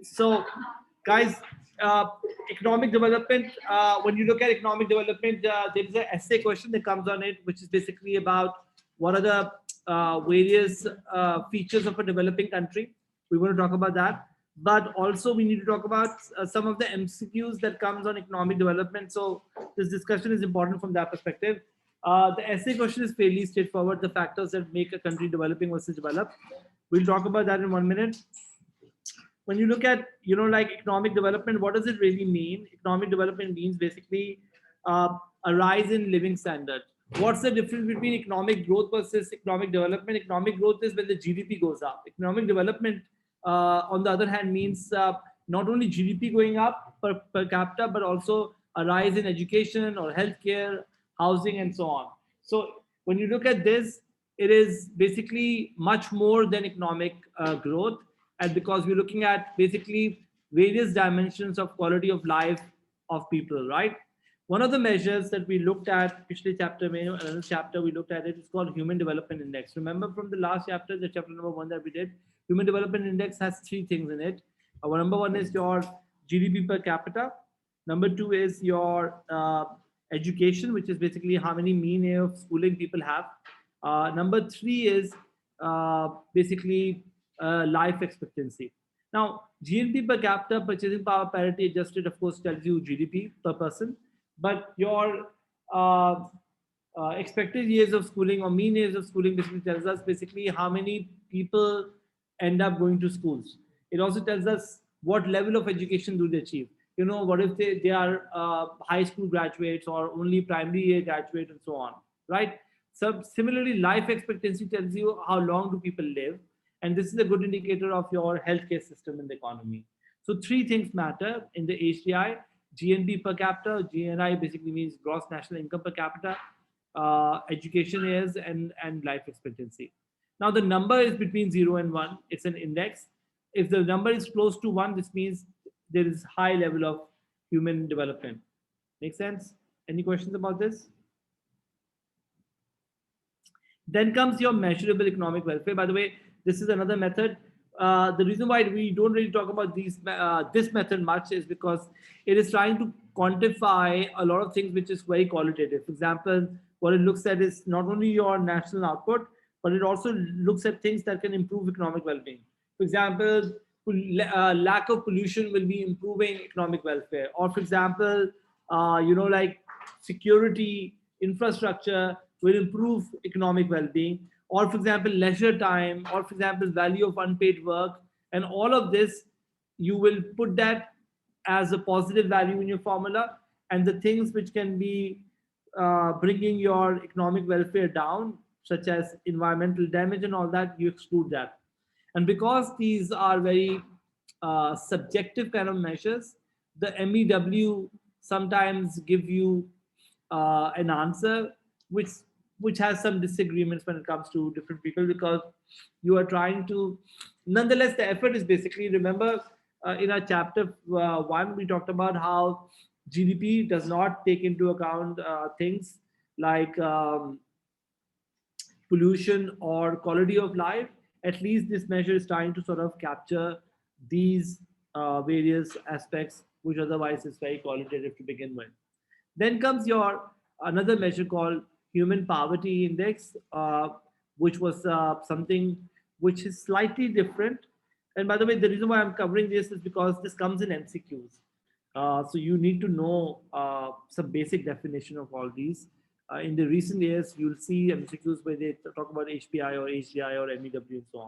So, guys, uh, economic development. When you look at economic development, there is an essay question that comes on it, which is basically about what are the various features of a developing country. We want to talk about that, but also we need to talk about some of the MCQs that comes on economic development. So, this discussion is important from that perspective. The essay question is fairly straightforward. The factors that make a country developing versus developed. We'll talk about that in 1 minute. When you look at like economic development, what does it really mean? Economic development means basically uh, a rise in living standard. What's the difference between economic growth versus economic development? Economic growth is when the GDP goes up. Economic development, on the other hand, means not only GDP going up per capita, but also a rise in education or healthcare, housing, and so on. So when you look at this, it is basically much more than economic growth, and because we're looking at basically various dimensions of quality of life of people, right? One of the measures that we looked at, पिछले chapter में, another chapter we looked at it, it's called Human Development Index. Remember from the last chapter, the chapter number 1 that we did, Human Development Index has three things in it. Number one is your GDP per capita. Number two is your education, which is basically how many mean year of schooling people have. Number three is basically life expectancy. Now, GNP per capita, purchasing power parity adjusted, of course, tells you GDP per person, but your expected years of schooling or mean years of schooling basically tells us basically how many people end up going to schools. It also tells us what level of education do they achieve. What if they are high school graduates or only primary year graduate and so on, right? So similarly, life expectancy tells you how long do people live, and this is a good indicator of your healthcare system in the economy. So three things matter in the HDI: GNP per capita. GNI basically means gross national income per capita. Education is and life expectancy. Now the number is between 0 and 1. It's an index. If the number is close to 1, this means there is high level of human development. Make sense? Any questions about this? Then comes your measurable economic welfare. By the way, this is another method. The reason why we don't really talk about this method much is because it is trying to quantify a lot of things which is very qualitative. For example, what it looks at is not only your national output, but it also looks at things that can improve economic well-being. For example, lack of pollution will be improving economic welfare. Or for example, like security, infrastructure will improve economic well-being. Or for example, leisure time, or for example, value of unpaid work, and all of this, you will put that as a positive value in your formula, and the things which can be bringing your economic welfare down, such as environmental damage and all that, you exclude that. And because these are very subjective kind of measures, the MEW sometimes give you an answer which has some disagreements when it comes to different people, because you are trying to, nonetheless, the effort is basically, remember, in our chapter 1 we talked about how GDP does not take into account things like pollution or quality of life. At least this measure is trying to sort of capture these various aspects, which otherwise is very qualitative to begin with. Then comes your another measure called Human Poverty Index, which was something which is slightly different. And by the way, the reason why I'm covering this is because this comes in MCQs. So you need to know some basic definition of all these. In the recent years, you'll see MCQs where they talk about HPI or HDI or MEW and so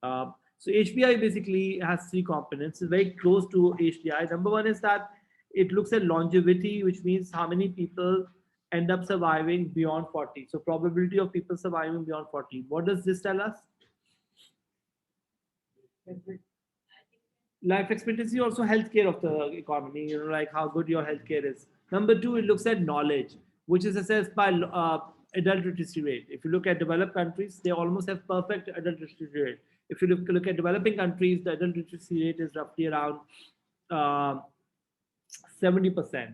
on. So HPI basically has three components. It's very close to HDI. Number one is that it looks at longevity, which means how many people end up surviving beyond 40. So probability of people surviving beyond 40. What does this tell us? Life expectancy, also healthcare of the economy, like how good your healthcare is. Number two, it looks at knowledge, which is assessed by adult literacy rate. If you look at developed countries, they almost have perfect adult literacy rate. If you look at developing countries, the adult literacy rate is roughly around uh, 70%.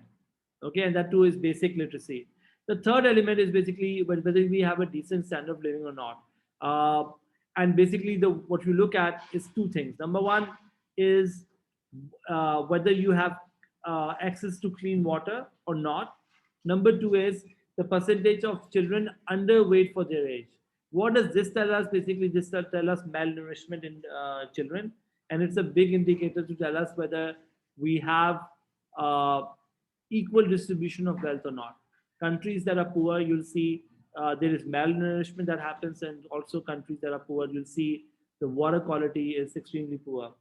Okay, and that too is basic literacy. The third element is basically whether we have a decent standard of living or not. And basically, the what you look at is two things. Number one is whether you have access to clean water or not. Number two is the percentage of children underweight for their age. What does this tell us? Basically, this tell us malnourishment in children, and it's a big indicator to tell us whether we have uh, equal distribution of wealth or not. Countries that are poor, you'll see there is malnourishment that happens, and also countries that are poor, you'll see the water quality is extremely poor.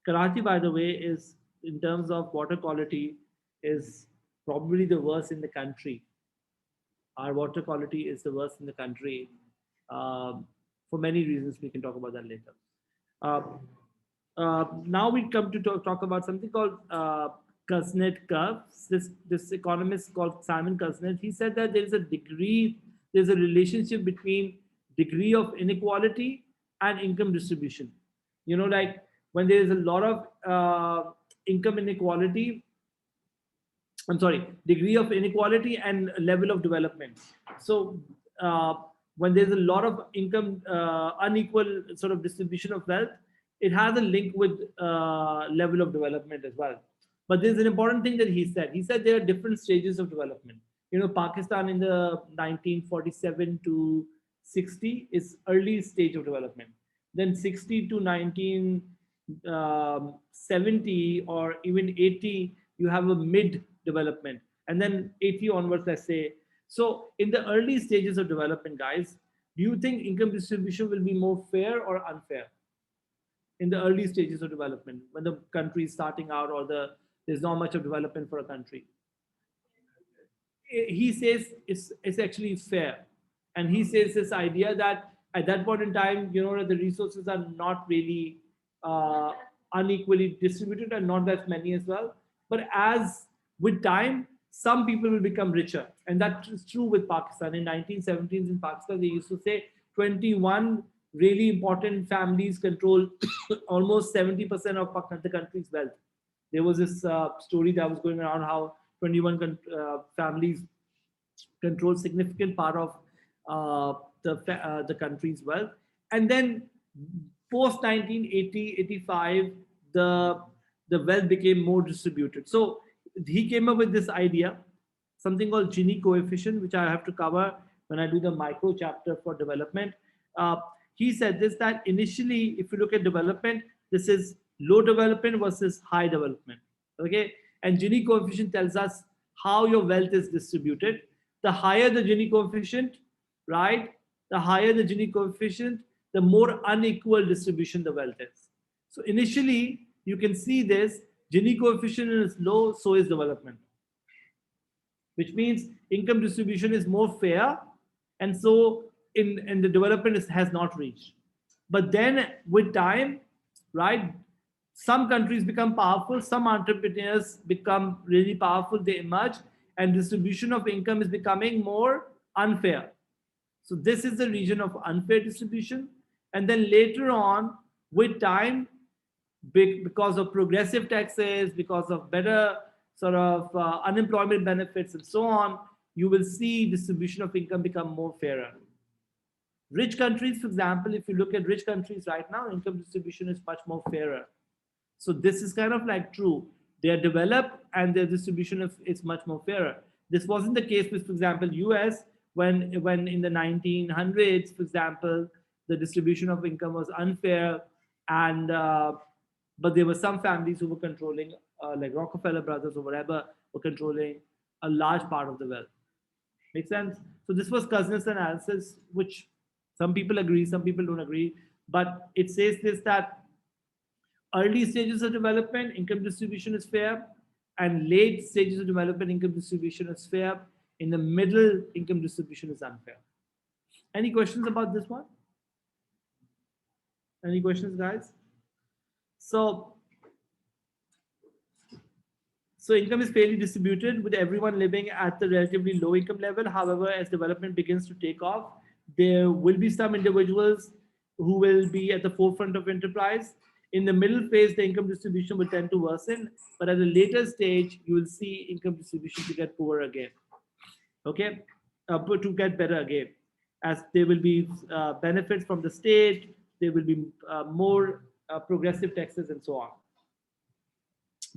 Karachi, by the way, is in terms of water quality, is probably the worst in the country. Our water quality is the worst in the country for many reasons. We can talk about that later. Uh, Now we come to talk about something called Kuznets curve. This economist called Simon Kuznets, he said that there's a relationship between degree of inequality and income distribution. You know, like when there is a lot of income inequality, I'm sorry, degree of inequality and level of development. So when there's a lot of income, unequal sort of distribution of wealth, it has a link with level of development as well. But there's an important thing that he said. He said there are different stages of development. You know, Pakistan in the 1947 to 60 is early stage of development. Then 60 to 1970 or even 80, you have a mid development, and then 80 onwards, let's say. So in the early stages of development, guys, do you think income distribution will be more fair or unfair in the early stages of development when the country is starting out, or there's not much of development for a country? He says it's actually fair, and he says this idea that at that point in time, you know, the resources are not really uh, unequally distributed and not that many as well. But as with time, some people will become richer, and that is true with Pakistan. In 1970s in Pakistan, they used to say 21 really important families control almost 70% of the country's wealth. There was this story that was going around how 21 families control significant part of the country's wealth. And then post 1980, 85, the wealth became more distributed. So he came up with this idea, something called Gini coefficient, which I have to cover when I do the micro chapter for development. He said this, that initially, if you look at development, this is low development versus high development. Okay. And Gini coefficient tells us how your wealth is distributed. The higher the Gini coefficient, right? The higher the Gini coefficient, the more unequal distribution the wealth is. So initially, you can see this Gini coefficient is low, so is development, which means income distribution is more fair, and so in the development has not reached. But then with time, right, some countries become powerful, some entrepreneurs become really powerful, they emerge, and distribution of income is becoming more unfair. So this is the region of unfair distribution. And then later on, with time, because of progressive taxes, because of better sort of unemployment benefits and so on, you will see distribution of income become more fairer. Rich countries, for example, if you look at rich countries right now, income distribution is much more fairer. So this is kind of like true. They are developed and their distribution is much more fairer. This wasn't the case with, for example, US, when in the 1900s, for example, the distribution of income was unfair, and but there were some families who were controlling, like Rockefeller brothers or whatever, were controlling a large part of the wealth. Make sense? So this was Kuznets' analysis, which some people agree, some people don't agree, but it says this, that early stages of development, income distribution is fair, and late stages of development, income distribution is fair. In the middle, income distribution is unfair. Any questions about this one? Any questions, guys? So income is fairly distributed, with everyone living at the relatively low income level. However, as development begins to take off, there will be some individuals who will be at the forefront of enterprise. In the middle phase, the income distribution will tend to worsen, but at a later stage, you will see income distribution to get poorer again. Okay, to get better again, as there will be benefits from the state, there will be more progressive taxes and so on.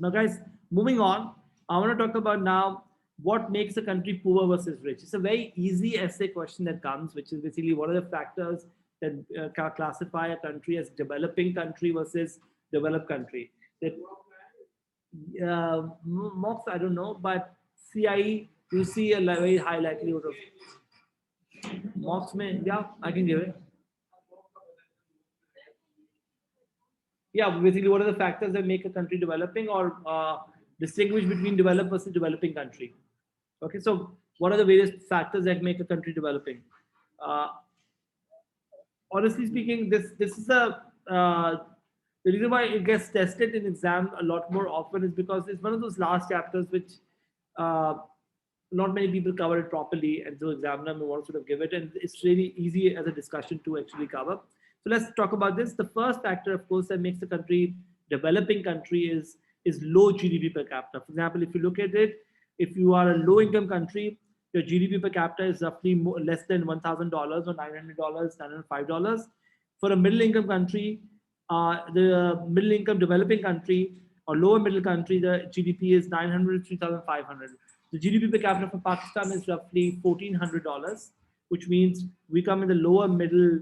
Now, guys, moving on, I want to talk about now what makes a country poor versus rich. It's a very easy essay question that comes, which is basically what are the factors that classify a country as developing country versus developed country. That mocks, I don't know, but CIE, you see a very high likelihood of mocks. Mein, yeah, I can give it. Yeah, basically, what are the factors that make a country developing or distinguish between developed versus developing country? Okay, so what are the various factors that make a country developing? Uh, Honestly speaking, this is the reason why it gets tested in exam a lot more often is because it's one of those last chapters which uh, not many people cover it properly, and so examiner may want to sort of give it, and it's really easy as a discussion to actually cover. So let's talk about this. The first factor, of course, that makes the country developing country is low GDP per capita. For example, if you look at it, if you are a low income country, your GDP per capita is roughly less than $1,000 or $900, $905. For a middle income country, the middle income developing country or lower middle country, the GDP is 900 to 3,500. The GDP per capita for Pakistan is roughly $1,400, which means we come in the lower middle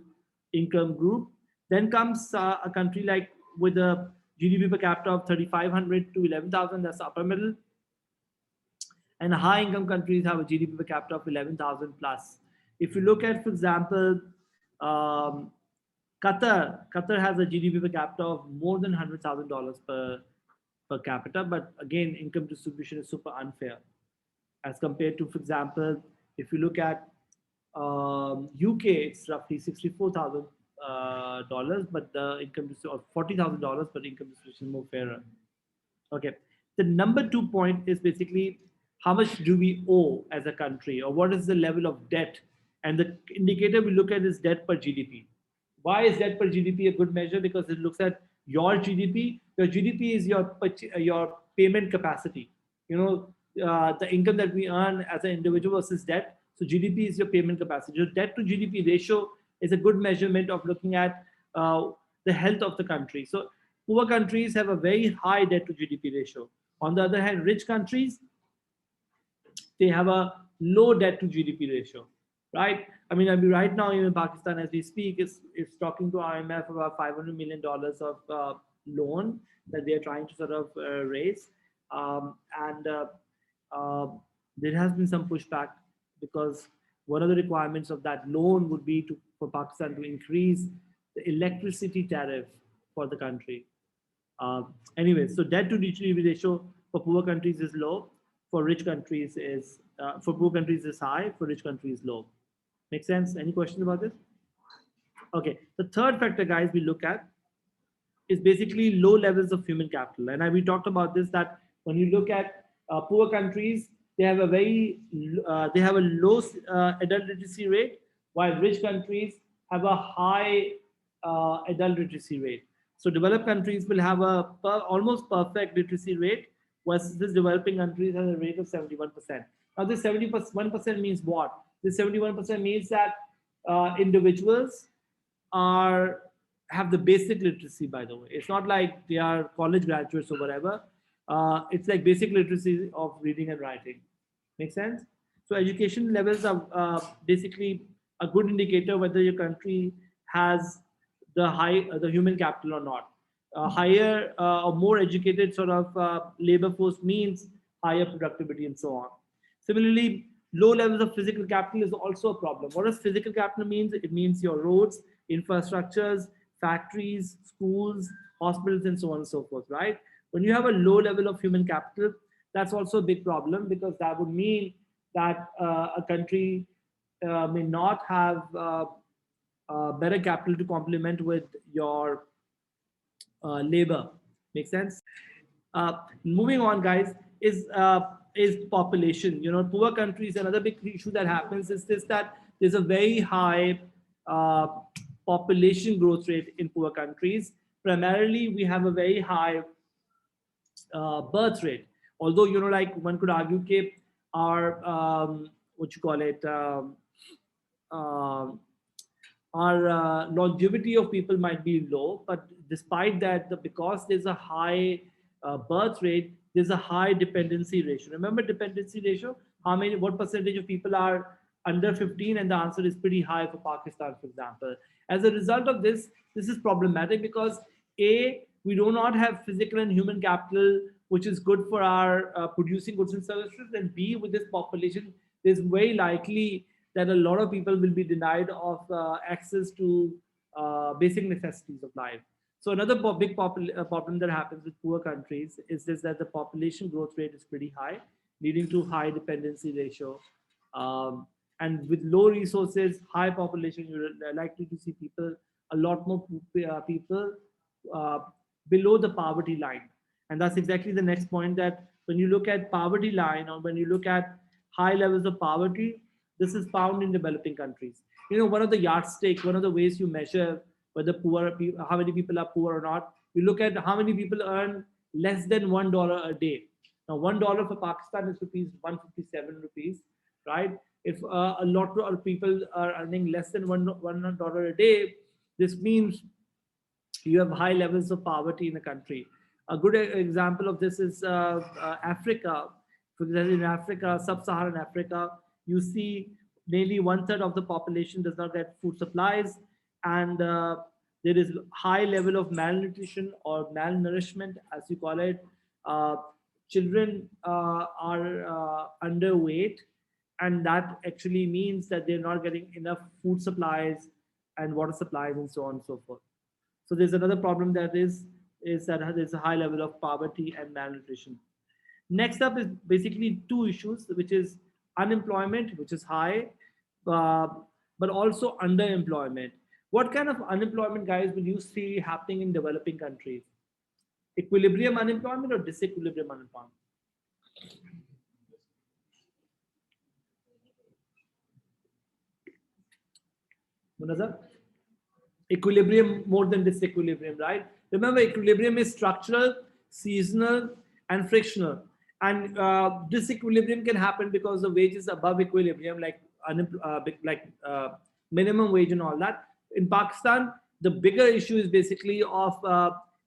income group. Then comes a country like with a GDP per capita of 3,500 to 11,000, that's upper middle. And high income countries have a GDP per capita of 11,000 plus. If you look at, for example, um, Qatar has a GDP per capita of more than $100,000 per capita, but again, income distribution is super unfair as compared to, for example, if you look at UK, it's roughly $64,000, but the income or $40,000, but income distribution is more fairer. Okay. The number 2 point is basically how much do we owe as a country, or what is the level of debt? And the indicator we look at is debt per GDP. Why is debt per GDP a good measure? Because it looks at your GDP. Your GDP is your payment capacity. You know, the income that we earn as an individual versus debt. So GDP is your payment capacity. Your debt to GDP ratio is a good measurement of looking at the health of the country. So poor countries have a very high debt to GDP ratio. On the other hand, rich countries, they have a low debt to GDP ratio, right? I mean, right now, even Pakistan, as we speak, is talking to IMF about $500 million of loan that they are trying to sort of raise, and uh, there has been some pushback because one of the requirements of that loan would be for Pakistan to increase the electricity tariff for the country. Anyway, so debt to GDP ratio for poor countries is low. For rich countries is for poor countries is high. For rich countries low. Make sense? Any questions about this? Okay. The third factor, guys, we look at is basically low levels of human capital. And we talked about this that when you look at poor countries, they have a low adult literacy rate, while rich countries have a high adult literacy rate. So developed countries will have a almost perfect literacy rate, versus this developing countries has a rate of 71%. Now this 71% means what? This 71% means that individuals are have the basic literacy. By the way, it's not like they are college graduates or whatever. It's like basic literacy of reading and writing. Make sense? So education levels are basically a good indicator whether your country has the human capital or not. Higher or more educated sort of labor force means higher productivity and so on. Similarly, low levels of physical capital is also a problem. What does physical capital means? It means your roads, infrastructures, factories, schools, hospitals, and so on and so forth, right? When you have a low level of human capital, that's also a big problem because that would mean that a country may not have better capital to complement with your labor. Make sense? Moving on, guys, is population. You know, poor countries. Another big issue that happens is this that there's a very high uh, population growth rate in poor countries. Primarily, we have a very high birth rate. Although you know, like one could argue, that our what you call it. Um our longevity of people might be low, but despite that, because there's a high birth rate, there's a high dependency ratio. Remember dependency ratio? What percentage of people are under 15? And the answer is pretty high for Pakistan, for example. As a result of this, this is problematic because A, we do not have physical and human capital, which is good for our producing goods and services. And B, with this population, there's very likely that a lot of people will be denied of access to basic necessities of life. So another big problem that happens with poor countries is this, that the population growth rate is pretty high, leading to high dependency ratio. Um, and with low resources, high population, you're likely to see a lot more people uh, below the poverty line. And that's exactly the next point, that when you look at poverty line, or when you look at high levels of poverty, this is found in developing countries. One of the yardstick, one of the ways you measure whether how many people are poor or not, you look at how many people earn less than $1 a day. Now, $1 for Pakistan is rupees 157 rupees, right? If a lot of people are earning less than $1 a day, this means you have high levels of poverty in the country. A good example of this is Africa. For example, in Africa, sub-Saharan Africa, you see nearly one third of the population does not get food supplies, and there is high level of malnutrition or malnourishment, as you call it. Uh, Children are underweight, and that actually means that they're not getting enough food supplies and water supplies and so on and so forth. So there's another problem that is that there's a high level of poverty and malnutrition. Next up is basically two issues, which is unemployment, which is high, uh, but also underemployment. What kind of unemployment, guys, will you see happening in developing countries? Equilibrium unemployment or disequilibrium unemployment? Munazar? Equilibrium more than disequilibrium, right? Remember, equilibrium is structural, seasonal, and frictional. And disequilibrium can happen because the wage is above equilibrium, minimum wage and all that. In Pakistan, the bigger issue is basically of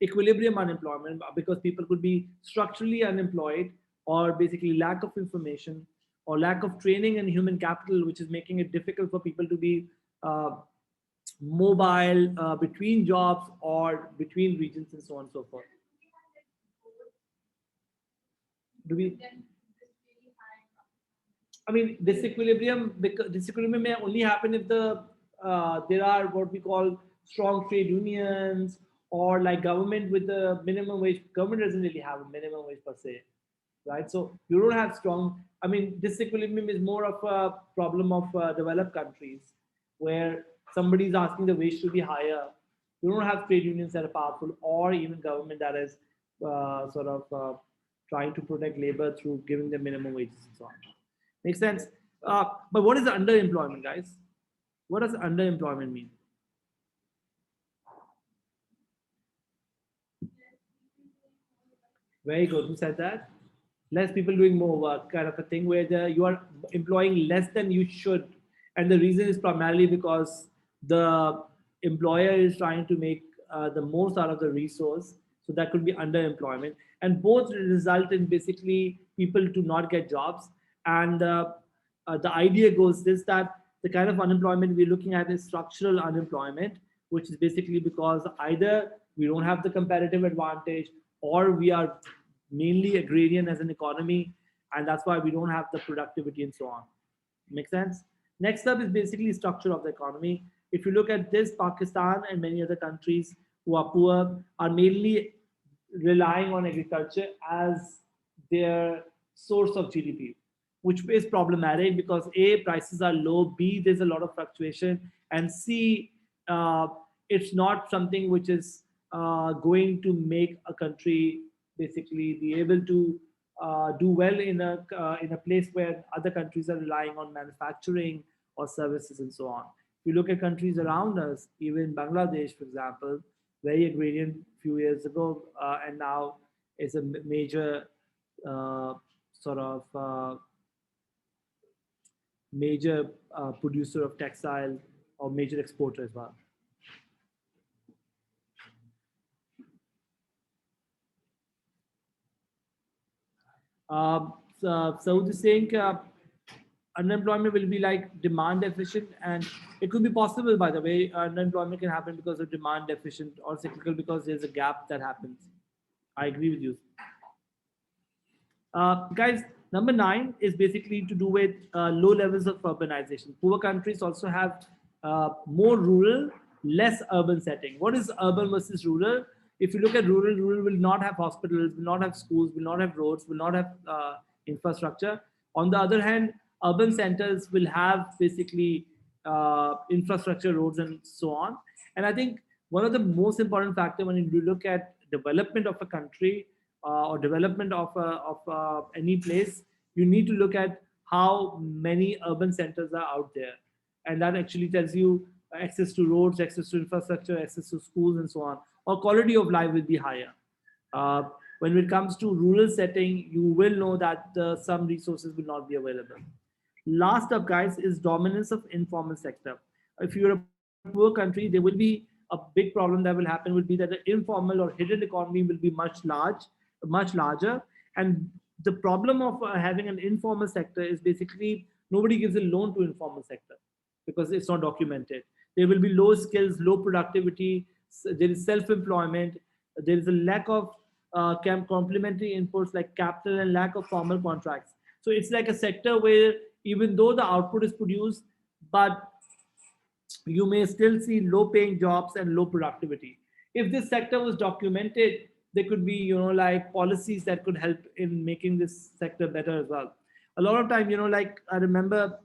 equilibrium unemployment, because people could be structurally unemployed, or basically lack of information, or lack of training and human capital, which is making it difficult for people to be uh, mobile between jobs or between regions and so on and so forth. Do we? I mean, disequilibrium may only happen if there are what we call strong trade unions, or like government with the minimum wage. Government doesn't really have a minimum wage per se, right? So you don't have strong. I mean, disequilibrium is more of a problem of developed countries, where somebody is asking the wage to be higher. You don't have trade unions that are powerful, or even government that is sort of trying to protect labor through giving them minimum wages and so on. Makes sense. But what is underemployment, guys? What does underemployment mean? Very good. Who said that? Less people doing more work, kind of a thing, where you are employing less than you should. And the reason is primarily because the employer is trying to make the most out of the resource. So that could be underemployment. And both result in basically people to not get jobs. And the idea goes this, that the kind of unemployment we're looking at is structural unemployment, which is basically because either we don't have the competitive advantage, or we are mainly agrarian as an economy, and that's why we don't have the productivity and so on. Make sense? Next up is basically structure of the economy. If you look at this, Pakistan and many other countries who are poor are mainly relying on agriculture as their source of GDP, which is problematic because A, prices are low, B, there's a lot of fluctuation, and C, uh, it's not something which is going to make a country basically be able to do well in a place where other countries are relying on manufacturing or services and so on. If you look at countries around us, even Bangladesh, for example, very agrarian few years ago, and now is a major uh, sort of major producer of textile, or major exporter as well. Saud is saying unemployment will be like demand efficient, and it could be possible, by the way. Unemployment can happen because of demand efficient or cyclical because there's a gap that happens. I agree with you. Guys, number 9 is basically to do with low levels of urbanization. Poor countries also have more rural, less urban setting. What is urban versus rural? If you look at rural, rural will not have hospitals, will not have schools, will not have roads, will not have infrastructure. On the other hand, urban centers will have basically infrastructure, roads, and so on. And I think one of the most important factor when you look at development of a country or development of any place, you need to look at how many urban centers are out there, and that actually tells you access to roads, access to infrastructure, access to schools, and so on. Or quality of life will be higher. Uh, when it comes to rural setting, you will know that some resources will not be available. Last up, guys, is dominance of informal sector. If you're a poor country, there will be a big problem that will happen will be that the informal or hidden economy will be much larger. And the problem of having an informal sector is basically nobody gives a loan to informal sector because it's not documented. There will be low skills, low productivity. There is self-employment. There is a lack of complementary inputs like capital and lack of formal contracts. So it's like a sector where even though the output is produced, but you may still see low paying jobs and low productivity. If this sector was documented, there could be, like policies that could help in making this sector better as well. A lot of time, like I remember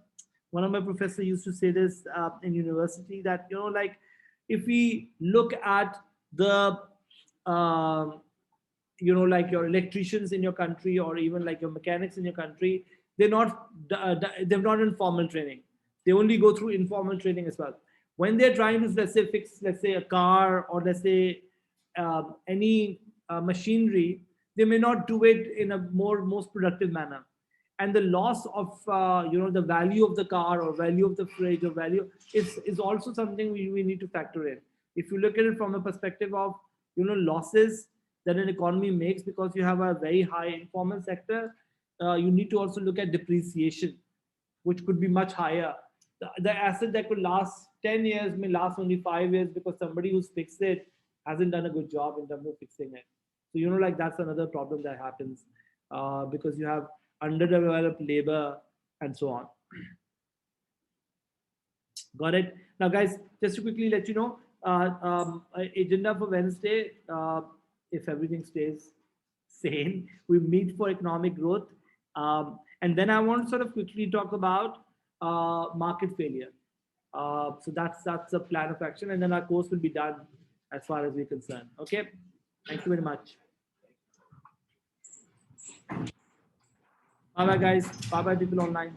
one of my professors used to say this in university that, like if we look at the, um, like your electricians in your country or even like your mechanics in your country, they're not in formal training. They only go through informal training as well. When they're trying to, let's say, fix, let's say, a car, or let's say any machinery, they may not do it in a most productive manner. And the loss of the value of the car or value of the fridge or value is also something we need to factor in. If you look at it from a perspective of losses that an economy makes because you have a very high informal sector, you need to also look at depreciation, which could be much higher. The asset that could last 10 years may last only 5 years because somebody who's fixed it hasn't done a good job in terms of fixing it. So, like that's another problem that happens because you have underdeveloped labor and so on. Got it. Now, guys, just to quickly let you know, agenda for Wednesday, if everything stays sane, we meet for economic growth. And then I want to sort of quickly talk about market failure. So that's a plan of action, and then our course will be done as far as we're concerned. Okay. Thank you very much. Bye bye, guys. Bye bye, people online.